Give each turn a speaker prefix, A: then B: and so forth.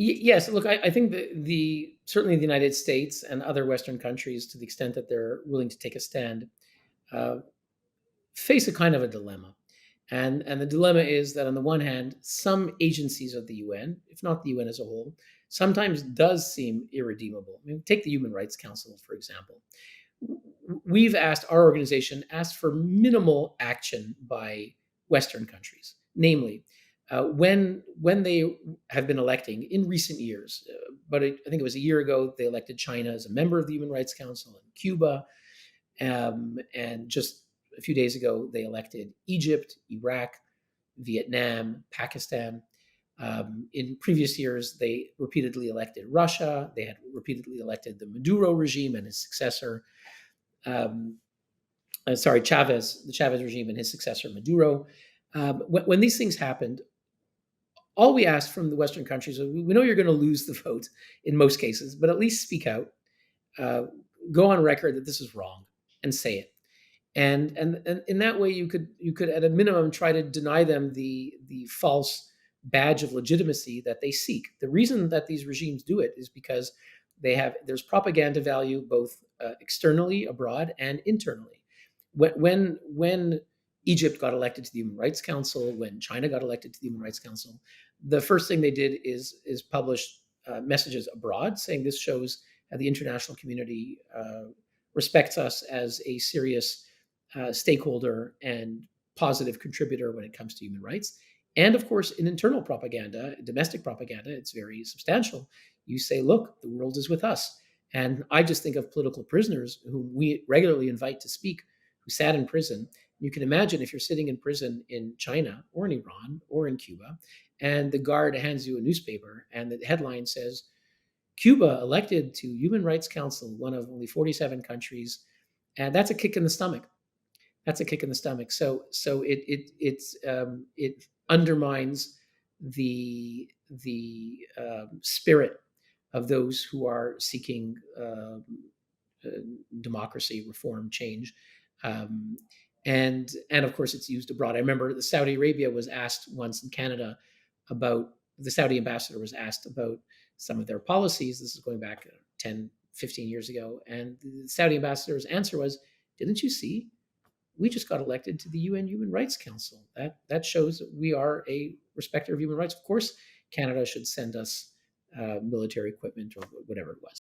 A: Yes, look, I think the certainly the United States and other Western countries, to the extent that they're willing to take a stand, uh, face a kind of a dilemma. And the dilemma is that on the one hand, some agencies of the UN, if not the UN as a whole, sometimes does seem irredeemable. I mean, take the Human Rights Council, for example. We've asked, our organization asked for minimal action by Western countries, namely, when they have been electing in recent years, but I think it was a year ago, they elected China as a member of the Human Rights Council, and Cuba, and just a few days ago, they elected Egypt, Iraq, Vietnam, Pakistan. In previous years, they repeatedly elected Russia. They had repeatedly elected the Maduro regime and his successor. Um, sorry, Chavez, the Chavez regime and his successor, Maduro. When these things happened, all we asked from the Western countries is, we know you're going to lose the vote in most cases, but at least speak out, uh, go on record that this is wrong, and say it. And in that way, you could at a minimum try to deny them the false badge of legitimacy that they seek. The reason that these regimes do it is because there's propaganda value both externally abroad and internally. When Egypt got elected to the Human Rights Council, when China got elected to the Human Rights Council, the first thing they did is publish messages abroad saying this shows how the international community respects us as a serious stakeholder and positive contributor when it comes to human rights. And of course, in internal propaganda, domestic propaganda, it's very substantial. You say, look, the world is with us. And I just think of political prisoners whom we regularly invite to speak, who sat in prison. You can imagine if you're sitting in prison in China or in Iran or in Cuba, and the guard hands you a newspaper, and the headline says, Cuba elected to Human Rights Council, one of only 47 countries, and that's a kick in the stomach. That's a kick in the stomach. So it undermines the spirit of those who are seeking uh, democracy, reform, change, um, and of course it's used abroad. I remember the Saudi Arabia was asked once in Canada about the Saudi ambassador was asked about some of their policies. This is going back 10, 15 years ago, and the Saudi ambassador's answer was, "Didn't you see? We just got elected to the UN Human Rights Council. That shows that we are a respecter of human rights. Of course, Canada should send us military equipment or whatever it was."